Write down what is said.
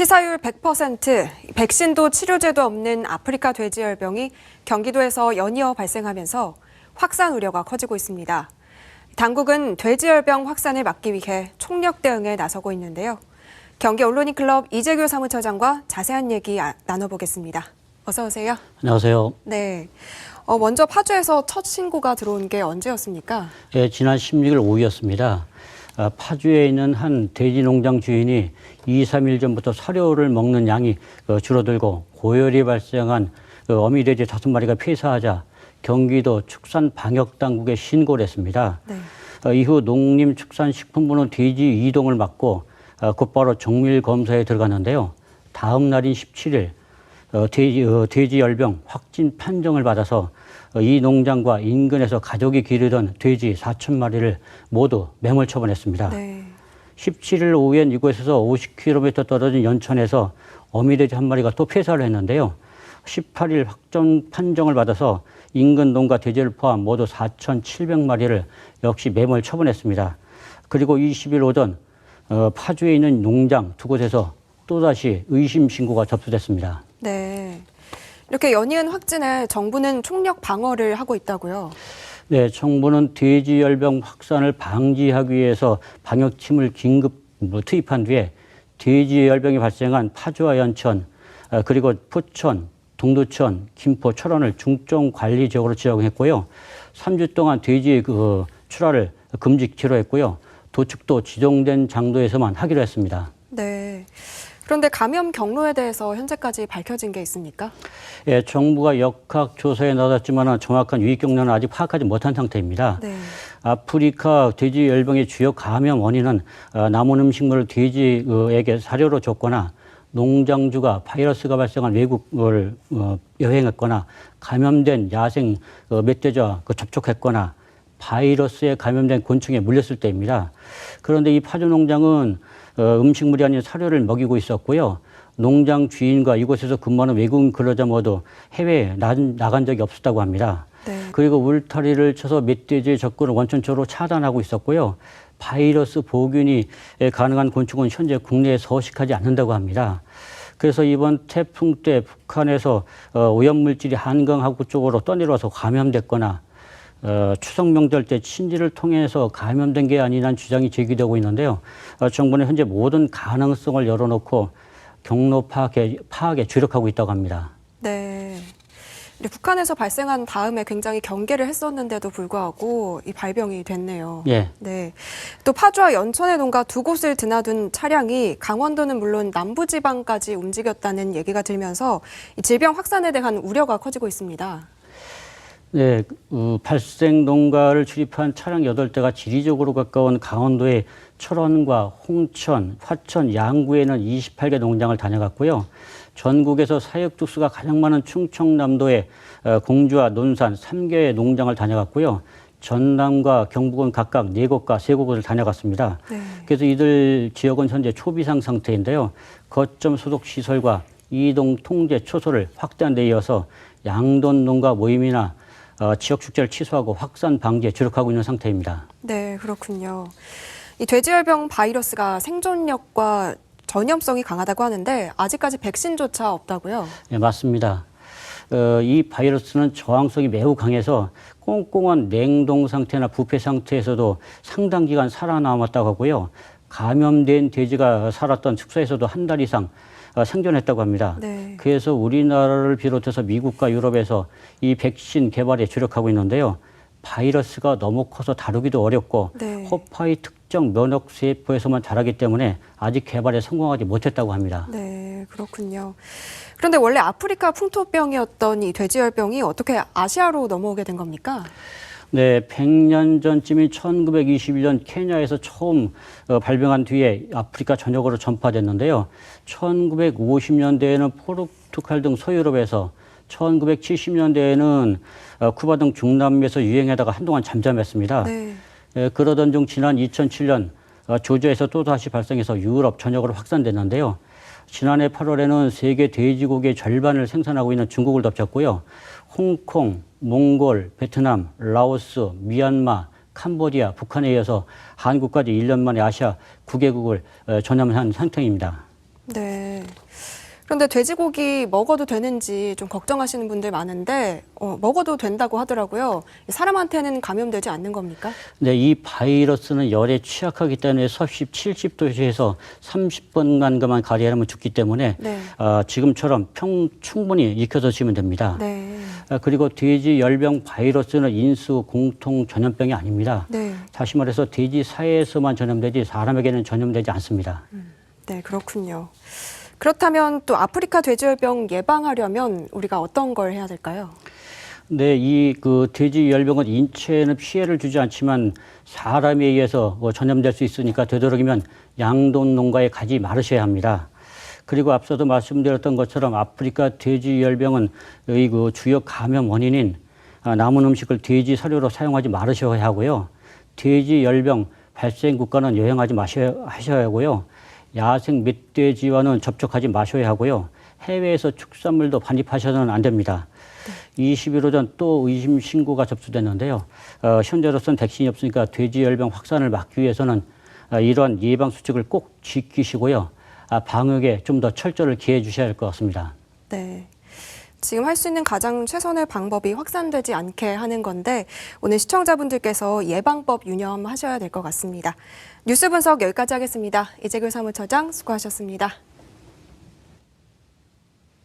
치사율 100%, 백신도 치료제도 없는 아프리카 돼지열병이 경기도에서 연이어 발생하면서 확산 우려가 커지고 있습니다. 당국은 돼지열병 확산을 막기 위해 총력 대응에 나서고 있는데요. 경기 언론인클럽 이재규 사무처장과 자세한 얘기 나눠보겠습니다. 어서 오세요. 안녕하세요. 네. 먼저 파주에서 첫 신고가 들어온 게 언제였습니까? 예, 지난 16일 오후였습니다. 파주에 있는 한 돼지 농장 주인이 2, 3일 전부터 사료를 먹는 양이 줄어들고 고열이 발생한 어미돼지 5마리가 폐사하자 경기도 축산방역당국에 신고를 했습니다. 네. 이후 농림축산식품부는 돼지 이동을 막고 곧바로 정밀 검사에 들어갔는데요. 다음 날인 17일 돼지 열병 확진 판정을 받아서 이 농장과 인근에서 가족이 기르던 돼지 4,000마리를 모두 매몰 처분했습니다. 네. 17일 오후엔 이곳에서 50km 떨어진 연천에서 어미돼지 1마리가 또 폐사를 했는데요. 18일 확정 판정을 받아서 인근 농가 돼지를 포함 모두 4,700마리를 역시 매몰 처분했습니다. 그리고 20일 오전 파주에 있는 농장 두 곳에서 또다시 의심 신고가 접수됐습니다. 네. 이렇게 연이은 확진에 정부는 총력 방어를 하고 있다고요? 네, 정부는 돼지열병 확산을 방지하기 위해서 방역팀을 긴급 투입한 뒤에 돼지열병이 발생한 파주와 연천, 그리고 포천, 동두천, 김포, 철원을 중점 관리 지역으로 지정했고요. 3주 동안 돼지 출하를 금지키로 했고요. 도축도 지정된 장도에서만 하기로 했습니다. 네. 그런데 감염 경로에 대해서 현재까지 밝혀진 게 있습니까? 예, 정부가 역학조사에 나섰지만 정확한 유입 경로는 아직 파악하지 못한 상태입니다. 네. 아프리카 돼지열병의 주요 감염 원인은 남은 음식물을 돼지에게 사료로 줬거나 농장주가 바이러스가 발생한 외국을 여행했거나 감염된 야생 멧돼지와 접촉했거나 바이러스에 감염된 곤충에 물렸을 때입니다. 그런데 이 파주 농장은 음식물이 아닌 사료를 먹이고 있었고요. 농장 주인과 이곳에서 근무하는 외국인 근로자 모두 해외에 나간 적이 없었다고 합니다. 네. 그리고 울타리를 쳐서 멧돼지의 접근을 원천적으로 차단하고 있었고요. 바이러스 보균이 가능한 곤충은 현재 국내에 서식하지 않는다고 합니다. 그래서 이번 태풍 때 북한에서 오염물질이 한강하구 쪽으로 떠내려와서 감염됐거나 추석 명절 때 친지를 통해서 감염된 게 아니라는 주장이 제기되고 있는데요. 정부는 현재 모든 가능성을 열어놓고 경로 파악에 주력하고 있다고 합니다. 네. 북한에서 발생한 다음에 굉장히 경계를 했었는데도 불구하고 이 발병이 됐네요. 예. 네. 또 파주와 연천의 농가 두 곳을 드나든 차량이 강원도는 물론 남부지방까지 움직였다는 얘기가 들면서 이 질병 확산에 대한 우려가 커지고 있습니다. 네, 발생 농가를 출입한 차량 8대가 지리적으로 가까운 강원도의 철원과 홍천, 화천, 양구에는 28개 농장을 다녀갔고요. 전국에서 사육 주수가 가장 많은 충청남도의 공주와 논산 3개의 농장을 다녀갔고요. 전남과 경북은 각각 4곳과 3곳을 다녀갔습니다. 네. 그래서 이들 지역은 현재 초비상 상태인데요. 거점 소독 시설과 이동 통제 초소를 확대한 데 이어서 양돈 농가 모임이나 지역 축제를 취소하고 확산 방지에 주력하고 있는 상태입니다. 네, 그렇군요. 이 돼지열병 바이러스가 생존력과 전염성이 강하다고 하는데 아직까지 백신조차 없다고요? 네, 맞습니다. 이 바이러스는 저항성이 매우 강해서 꽁꽁한 냉동 상태나 부패 상태에서도 상당 기간 살아남았다고 하고요. 감염된 돼지가 살았던 축사에서도 한 달 이상 생존했다고 합니다. 네. 그래서 우리나라를 비롯해서 미국과 유럽에서 이 백신 개발에 주력하고 있는데요. 바이러스가 너무 커서 다루기도 어렵고 네. 허파의 특정 면역 세포에서만 자라기 때문에 아직 개발에 성공하지 못했다고 합니다. 네, 그렇군요. 그런데 원래 아프리카 풍토병이었던 이 돼지열병이 어떻게 아시아로 넘어오게 된 겁니까? 네, 100년 전쯤인 1921년 케냐에서 처음 발병한 뒤에 아프리카 전역으로 전파됐는데요. 1950년대에는 포르투갈 등 소유럽에서 1970년대에는 쿠바 등 중남미에서 유행하다가 한동안 잠잠했습니다. 네. 그러던 중 지난 2007년 조지아에서 또다시 발생해서 유럽 전역으로 확산됐는데요. 지난해 8월에는 세계 돼지고기의 절반을 생산하고 있는 중국을 덮쳤고요. 홍콩, 몽골, 베트남, 라오스, 미얀마, 캄보디아, 북한에 이어서 한국까지 1년 만에 아시아 9개국을 전염한 상태입니다. 네. 그런데 돼지고기 먹어도 되는지 좀 걱정하시는 분들 많은데 먹어도 된다고 하더라고요. 사람한테는 감염되지 않는 겁니까? 네, 이 바이러스는 열에 취약하기 때문에 섭씨 70도씨에서 30분간 가리하면 죽기 때문에 네. 지금처럼 충분히 익혀서 드시면 됩니다. 네. 그리고 돼지 열병 바이러스는 인수 공통 전염병이 아닙니다. 네. 다시 말해서 돼지 사회에서만 전염되지 사람에게는 전염되지 않습니다. 네, 그렇군요. 그렇다면 또 아프리카 돼지열병 예방하려면 우리가 어떤 걸 해야 될까요? 네, 이 돼지 열병은 인체에는 피해를 주지 않지만 사람에 의해서 전염될 수 있으니까 되도록이면 양돈 농가에 가지 말으셔야 합니다. 그리고 앞서도 말씀드렸던 것처럼 아프리카 돼지 열병은 이 주요 감염 원인인 남은 음식을 돼지 사료로 사용하지 말으셔야 하고요. 돼지 열병 발생 국가는 여행하지 하셔야 하고요. 야생 멧돼지와는 접촉하지 마셔야 하고요. 해외에서 축산물도 반입하셔서는 안 됩니다. 21호 전 또 의심 신고가 접수됐는데요. 현재로서는 백신이 없으니까 돼지열병 확산을 막기 위해서는 이러한 예방 수칙을 꼭 지키시고요. 방역에 좀 더 철저를 기해 주셔야 할 것 같습니다. 네. 지금 할 수 있는 가장 최선의 방법이 확산되지 않게 하는 건데 오늘 시청자분들께서 예방법 유념하셔야 될 것 같습니다. 뉴스 분석 여기까지 하겠습니다. 이재규 사무처장 수고하셨습니다.